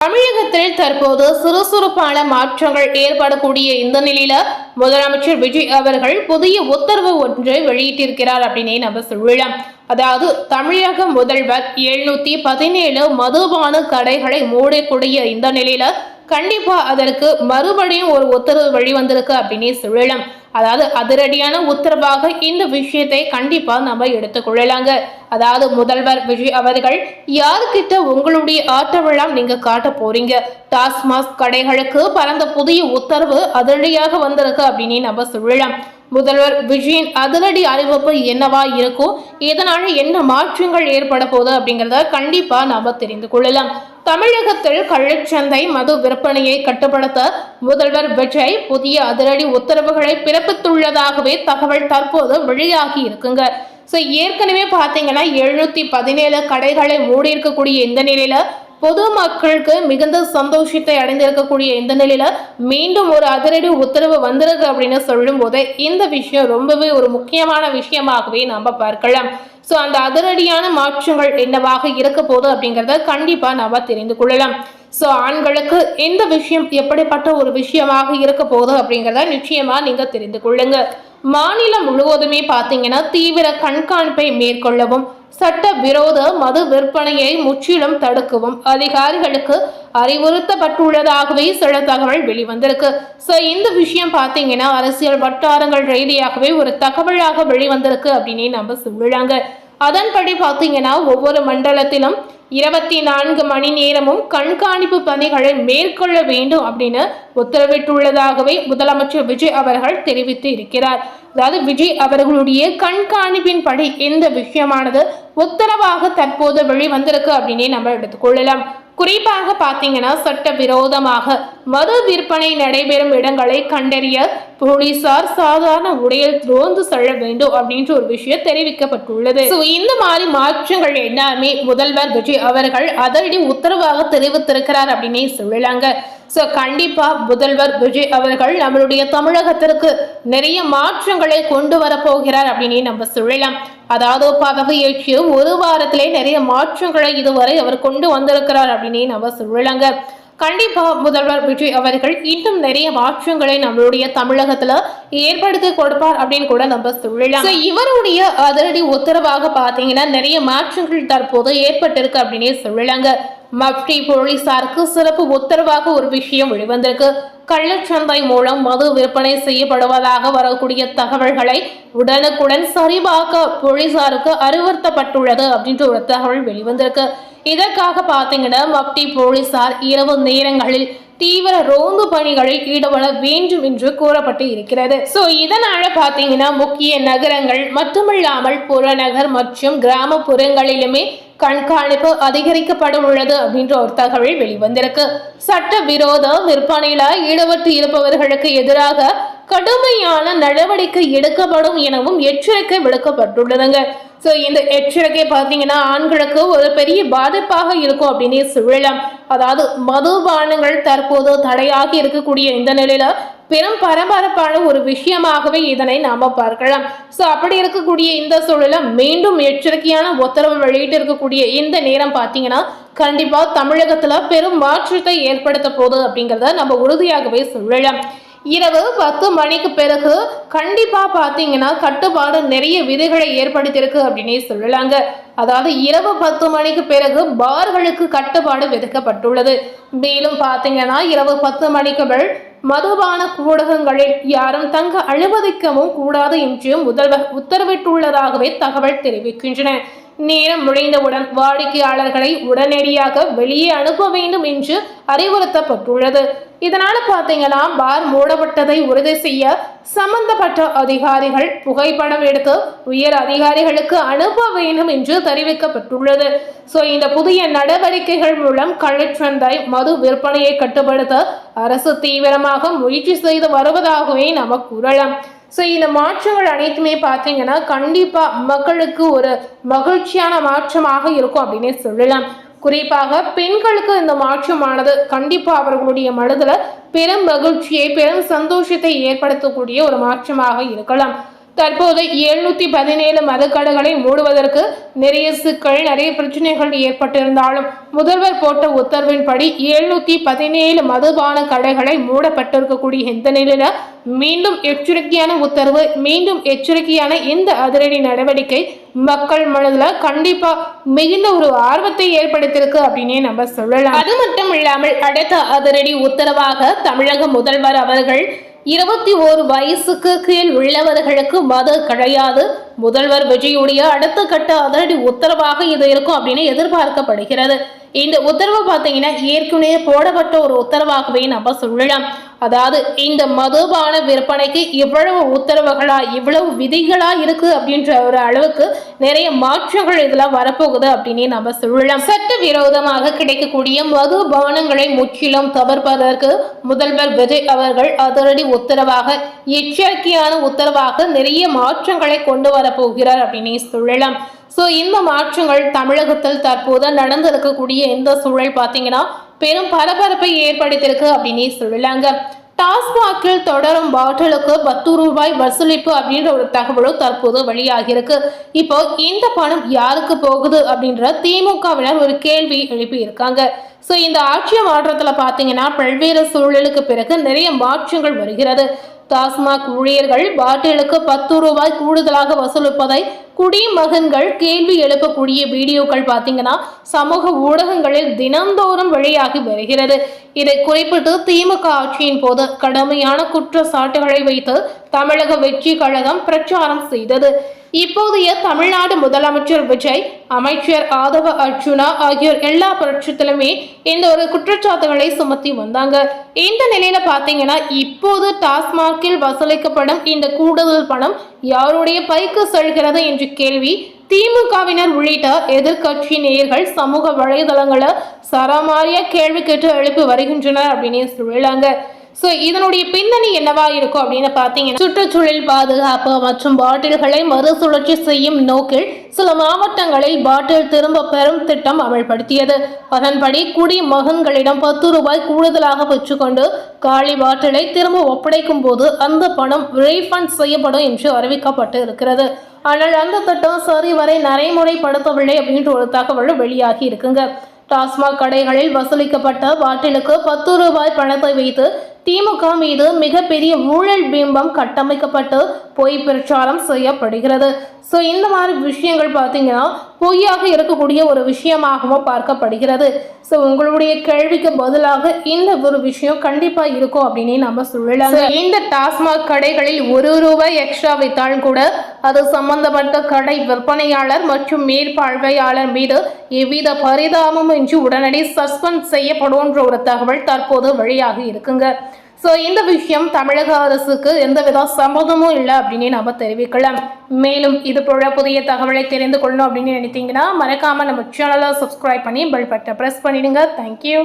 தமிழகத்தில் தற்போது சுறுசுறுப்பான மாற்றங்கள் ஏற்படக்கூடிய இந்த நிலையில முதலமைச்சர் விஜய் அவர்கள் புதிய உத்தரவு ஒன்றை வெளியிட்டிருக்கிறார் அப்படின்னு நம்ம சொல்லலாம். அதாவது தமிழக முதல்வர் 717 மதுபான கடைகளை மூடக்கூடிய இந்த நிலையில கண்டிப்பா அதற்கு மறுபடியும் ஒரு உத்தரவு வெளிவந்திருக்கு அப்படின்னு சொல்லலாம். அதாவது அதிரடியான உத்தரவாக இந்த விஷயத்தை கண்டிப்பா நம்ம எடுத்துக்கொள்ளலாங்க. அதாவது முதல்வர் விஜய் அவர்கள் யாருக்கிட்ட உங்களுடைய ஆட்டவெல்லாம் நீங்க காட்ட போறீங்க, டாஸ்மாக் கடைகளுக்கு பரந்த புதிய உத்தரவு அதிரடியாக வந்திருக்கு அப்படின்னு நம்ம சொல்லலாம். முதல்வர் விஜயின் அதிரடி அறிவிப்பு என்னவா இருக்கும், இதனால என்ன மாற்றங்கள் ஏற்பட போகுது அப்படிங்கிறத கண்டிப்பா நாம தெரிந்து கொள்ளலாம். தமிழகத்தில் கள்ளச்சந்தை மது விற்பனையை கட்டுப்படுத்த முதல்வர் விஜய் புதிய அதிரடி உத்தரவுகளை பிறப்பித்துள்ளதாகவே தகவல் தற்போது வெளியாகி இருக்குங்க. ஏற்கனவே பாத்தீங்கன்னா 717 கடைகளை மூடி இருக்கக்கூடிய இந்த நிலையில பொதுமக்களுக்கு மிகுந்த சந்தோஷத்தை அடைந்திருக்கக்கூடிய இந்த நிலையில மீண்டும் ஒரு அதிரடி உத்தரவு வந்திருக்கு அப்படின்னு சொல்லும் போது இந்த விஷயம் ரொம்பவே ஒரு முக்கியமான விஷயமாகவே நம்ம பார்க்கலாம். அந்த அதிரடியான மாற்றங்கள் என்னவாக இருக்க போகுது அப்படிங்கிறத கண்டிப்பா நாம தெரிந்து கொள்ளலாம். ஆண்களுக்கு இந்த விஷயம் எப்படிப்பட்ட ஒரு விஷயமாக இருக்க போகுது அப்படிங்கிறத நிச்சயமா நீங்க தெரிந்து கொள்ளுங்க. மாநிலம் முழுவதுமே பாத்தீங்கன்னா தீவிர கண்காணிப்பை மேற்கொள்ளவும் சட்ட விரோத மது விற்பனையை முற்றிலும் தடுக்கவும் அதிகாரிகளுக்கு அறிவுறுத்தப்பட்டுள்ளதாகவே சில தகவல் வெளிவந்திருக்கு. இந்த விஷயம் பாத்தீங்கன்னா அரசியல் வட்டாரங்கள் ரீதியாகவே ஒரு தகவலாக வெளிவந்திருக்கு அப்படின்னு நம்ம சொல்லலாங்க. அதன்படி பாத்தீங்கன்னா ஒவ்வொரு மண்டலத்திலும் 24 மணி நேரமும் கண்காணிப்பு பணிகளை மேற்கொள்ள வேண்டும் அப்படின்னு உத்தரவிட்டுள்ளதாகவே முதலமைச்சர் விஜய் அவர்கள் தெரிவித்து இருக்கிறார். அதாவது விஜய் அவர்களுடைய கண்காணிப்பின் படி இந்த விஷயமானது உத்தரவாக தற்போது வெளிவந்திருக்கு அப்படின்னே நம்ம எடுத்துக்கொள்ளலாம். குறிப்பாக பாத்தீங்கன்னா சட்ட விரோதமாக மது விற்பனை நடைபெறும் இடங்களை கண்டறிய போலீசார் சாதாரண உடையில் ரோந்து செல்ல வேண்டும் அப்படின்ற ஒரு விஷயம் தெரிவிக்கப்பட்டுள்ளது. இந்த மாதிரி மாற்றங்கள் எல்லாமே முதல்வர் விஜய் அவர்கள் அதிரடி உத்தரவாக தெரிவித்திருக்கிறார் அப்படின்னே சொல்லலாங்க. கண்டிப்பா முதல்வர் விஜய் அவர்கள் நம்மளுடைய தமிழகத்திற்கு நிறைய மாற்றங்களை கொண்டு வர போகிறார் அப்படின்னு நம்ம சொல்லலாம். அதாவது பதவியேற்று ஒரு வாரத்திலே நிறைய மாற்றங்களை இதுவரை அவர் கொண்டு வந்திருக்கிறார் அப்படின்னு நம்ம சொல்லலாங்க. கண்டிப்பா முதல்வர் விஜய் அவர்கள் இன்னும் நிறைய மாற்றங்களை நம்மளுடைய தமிழகத்துல ஏற்படுத்தி கொடுப்பார் அப்படின்னு கூட நம்ம சொல்லலாம். இவருடைய அதிரடி உத்தரவாக பாத்தீங்கன்னா நிறைய மாற்றங்கள் தற்போது ஏற்பட்டிருக்கு அப்படின்னே சொல்லலாங்க. மப்டி போலீசாருக்கு சிறப்பு உத்தரவாக ஒரு விஷயம் வெளிவந்திருக்கு. கள்ளச்சந்தை மூலம் மது விற்பனை செய்யப்படுவதாக வரக்கூடிய தகவல்களை உடனுக்குடன் சரிபார்க்க போலீசாருக்கு அறிவுறுத்தப்பட்டுள்ளது அப்படின்ற ஒரு தகவல் வெளிவந்திருக்கு. இதற்காக பாத்தீங்கன்னா மப்டி போலீசார் இரவு நேரங்களில் தீவிர ரோந்து பணிகளில் ஈடுபட வேண்டும் என்று கூறப்பட்டு இருக்கிறது. இதனால பாத்தீங்கன்னா முக்கிய நகரங்கள் மட்டுமில்லாமல் புறநகர் மற்றும் கிராமப்புறங்களிலுமே கண்காணிப்பு அதிகரிக்கப்பட உள்ளது அப்படின்ற ஒரு தகவல் வெளிவந்திருக்கு. சட்ட விரோத விற்பனையில ஈடுபட்டு இருப்பவர்களுக்கு எதிராக கடுமையான நடவடிக்கை எடுக்கப்படும் எனவும் எச்சரிக்கை விடுக்கப்பட்டுள்ளதுங்க. இந்த எச்சரிக்கை பார்த்தீங்கன்னா ஆண்களுக்கு ஒரு பெரிய பாதிப்பாக இருக்கும் அப்படின்னு சொல்லலாம். அதாவது மதுபானங்கள் தற்போது தடையாகி இருக்கக்கூடிய இந்த நிலையில பெரும் பரபரப்பான ஒரு விஷயமாகவே இதனை நாம பார்க்கலாம். அப்படி இருக்கக்கூடிய இந்த சூழல மீண்டும் எச்சரிக்கையான உத்தரவு வெளியிட்டு இருக்கக்கூடிய இந்த நேரம் பார்த்தீங்கன்னா கண்டிப்பா தமிழகத்துல பெரும் மாற்றத்தை ஏற்படுத்த போகுது அப்படிங்கிறத நம்ம உறுதியாகவே சொல்லலாம். இரவு 10 மணிக்கு பிறகு கண்டிப்பா பாத்தீங்கன்னா கட்டுப்பாடு நிறைய விதிகளை ஏற்படுத்தியிருக்கு அப்படின்னே சொல்லலாங்க. அதாவது இரவு 10 மணிக்கு பிறகு பார்களுக்கு கட்டுப்பாடு விதிக்கப்பட்டுள்ளது. மேலும் பாத்தீங்கன்னா இரவு 10 மணிக்கு மேல் மதுபான கூடகங்களில் யாரும் தங்க அனுமதிக்கவும் கூடாது என்று முதல்வர் உத்தரவிட்டுள்ளதாகவே தகவல் தெரிவிக்கின்றன. நேரம் முடிந்தவுடன் வாடிக்கையாளர்களை உடனடியாக வெளியே அனுப்ப வேண்டும் என்று அறிவுறுத்தப்பட்டுள்ளது. இதனால பாத்தீங்கன்னா பார் மூடப்பட்டதை உறுதி செய்ய சம்பந்தப்பட்ட அதிகாரிகள் புகைப்படம் எடுத்து உயர் அதிகாரிகளுக்கு அனுப்ப வேண்டும் என்று தெரிவிக்கப்பட்டுள்ளது. இந்த புதிய நடவடிக்கைகள் மூலம் கள்ளச்சந்தை மது விற்பனையை கட்டுப்படுத்த அரசு தீவிரமாக முயற்சி செய்து வருவதாகவே நம்ம கூறலாம். இந்த மாற்றங்கள் அனைத்துமே பார்த்தீங்கன்னா கண்டிப்பா மக்களுக்கு ஒரு மகிழ்ச்சியான மாற்றமாக இருக்கும் அப்படின்னே சொல்லலாம். குறிப்பாக பெண்களுக்கு இந்த மாற்றமானது கண்டிப்பா அவர்களுடைய மனதுல பெரும் மகிழ்ச்சியை பெரும் சந்தோஷத்தை ஏற்படுத்தக்கூடிய ஒரு மாற்றமாக இருக்கலாம். தற்போது 717 மதுக்கடைகளை மூடுவதற்கு நிறைய சிக்கல், நிறைய பிரச்சனைகள் ஏற்பட்டிருந்தாலும் முதல்வர் போட்ட உத்தரவின்படி 717 மதுபான கடைகளை மூடப்பட்டிருக்கக்கூடிய இந்த நிலையில மீண்டும் எச்சரிக்கையான உத்தரவு, மீண்டும் எச்சரிக்கையான இந்த அதிரடி நடவடிக்கை மக்கள் மனதில் கண்டிப்பா மிகுந்த ஒரு ஆர்வத்தை ஏற்படுத்தியிருக்கு அப்படின்னே நம்ம சொல்லலாம். அது மட்டும் இல்லாமல் அடுத்த அதிரடி உத்தரவாக தமிழக முதல்வர் அவர்கள் 21 வயசுக்கு கீழ் உள்ளவர்களுக்கு மது கிடையாது. முதல்வர் விஜயுடைய அடுத்த கட்ட அதிரடி உத்தரவாக இது இருக்கும் அப்படின்னு எதிர்பார்க்கப்படுகிறது. இந்த உத்தரவு பார்த்தீங்கன்னா ஏற்கனவே போடப்பட்ட ஒரு உத்தரவாகவே நம்ம சொல்லலாம். அதாவது இந்த மதுபான விற்பனைக்கு இவ்வளவு உத்தரவுகளா, இவ்வளவு விதிகளா இருக்கு அப்படின்ற ஒரு அளவுக்கு நிறைய மாற்றங்கள் இதுல வரப்போகுது அப்படின்னு நம்ம சொல்லலாம். சட்ட விரோதமாக கிடைக்கக்கூடிய மதுபானங்களை முற்றிலும் தவிர்ப்பதற்கு முதல்வர் விஜய் அவர்கள் அதிரடி உத்தரவாக, எச்சரிக்கையான உத்தரவாக நிறைய மாற்றங்களை கொண்டு வரப்போகிறார் அப்படின்னு சொல்லலாம். ஸோ இந்த மாற்றங்கள் தமிழகத்தில் தற்போது நடந்திருக்கக்கூடிய இந்த சூழல் பார்த்தீங்கன்னா பெரும் பரபரப்பை ஏற்படுத்தியிருக்கு அப்படின்னு சொல்லலாங்க. டாஸ்மாகில் தொடரும் பாட்டிலுக்கு 10 ரூபாய் வசூலிப்பு அப்படின்ற ஒரு தகவலும் தற்போது வெளியாகியிருக்கு. இப்போ இந்த பணம் யாருக்கு போகுது அப்படின்ற திமுகவினர் ஒரு கேள்வி எழுப்பி இருக்காங்க. ஸோ இந்த ஆட்சி மாற்றத்தில் பார்த்தீங்கன்னா பல்வேறு சூழலுக்கு பிறகு நிறைய மாற்றங்கள் வருகிறது. டாஸ்மாக் ஊழியர்கள் பாட்டிலுக்கு 10 ரூபாய் கூடுதலாக வசூலிப்பதை குடிமகன்கள் கேள்வி எழுப்பக்கூடிய வீடியோக்கள் பார்த்தீங்கன்னா சமூக ஊடகங்களில் தினந்தோறும் வெளியாகி வருகிறது. இதை குறிப்பிட்டு திமுக ஆட்சியின் போது கடுமையான குற்றச்சாட்டுகளை வைத்து தமிழக வெற்றி கழகம் பிரச்சாரம் செய்தது. இப்போதைய தமிழ்நாடு முதலமைச்சர் விஜய், அமைச்சர் ஆதவ அர்ஜுனா ஆகியோர் எல்லா பட்சத்திலுமே இந்த ஒரு குற்றச்சாட்டுகளை சுமத்தி வந்தாங்க. இந்த நிலையில பாத்தீங்கன்னா இப்போது டாஸ்மாகில் வசூலிக்கப்படும் இந்த கூடுதல் பணம் யாருடைய பைக்கு செல்கிறது என்ற கேள்வி திமுகவினர் உள்ளிட்ட எதிர்கட்சி நேயர்கள் சமூக வலைதளங்களை சரமாரியா கேள்வி கேட்டு எழுப்பி வருகின்றனர் அப்படின்னு சொல்லலாங்க. ஸோ இதனுடைய பின்னணி என்னவா இருக்கும் அப்படின்னு பார்த்தீங்கன்னா சுற்றுச்சூழல் பாதுகாப்பு மற்றும் பாட்டில்களை மறுசுழற்சி செய்யும் நோக்கில் சில மாவட்டங்களில் பாட்டில் திரும்ப பெறும் திட்டம் அமல்படுத்தியது. அதன்படி குடிமகன்களிடம் 10 ரூபாய் கூடுதலாக பெற்றுக்கொண்டு காலி பாட்டிலை திரும்ப ஒப்படைக்கும் போது அந்த பணம் ரீஃபண்ட் செய்யப்படும் என்று அறிவிக்கப்பட்டு இருக்கிறது. ஆனால் அந்த திட்டம் சரிவரை நடைமுறைப்படுத்தவில்லை அப்படின்ற ஒரு தகவல் வெளியாகி இருக்குங்க. டாஸ்மாக் கடைகளில் வசூலிக்கப்பட்ட பாட்டிலுக்கு 10 ரூபாய் பணத்தை வைத்து திமுக மீது மிகப்பெரிய ஊழல் பிம்பம் கட்டமைக்கப்பட்டு பொய் பிரச்சாரம் செய்யப்படுகிறது. ஸோ இந்த மாதிரி விஷயங்கள் பார்த்தீங்கன்னா பொய்யாக இருக்கக்கூடிய ஒரு விஷயமாகவும் பார்க்கப்படுகிறது. ஸோ உங்களுடைய கேள்விக்கு பதிலாக இந்த ஒரு விஷயம் கண்டிப்பா இருக்கும் அப்படின்னு நம்ம சொல்லலாம். இந்த டாஸ்மாக் கடைகளில் 1 ரூபாய் எக்ஸ்ட்ரா வைத்தாலும் கூட அது சம்பந்தப்பட்ட கடை விற்பனையாளர் மற்றும் மேற்பார்வையாளர் மீது எவ்வித பரிதாபமும் இன்றி உடனடி சஸ்பெண்ட் செய்யப்படும் ஒரு தகவல் தற்போது வெளியாகி இருக்குங்க. ஸோ இந்த விஷயம் தமிழக அரசுக்கு எந்தவித சம்மதமும் இல்லை அப்படின்னு நம்ம தெரிவிக்கலாம். மேலும் இது போல புதிய தகவலை தெரிந்து கொள்ளணும் அப்படின்னு நினைத்தீங்கன்னா மறக்காம நம்ம சேனலை சப்ஸ்கிரைப் பண்ணி பெல் பட்டனை பிரஸ் பண்ணிடுங்க. தேங்க்யூ.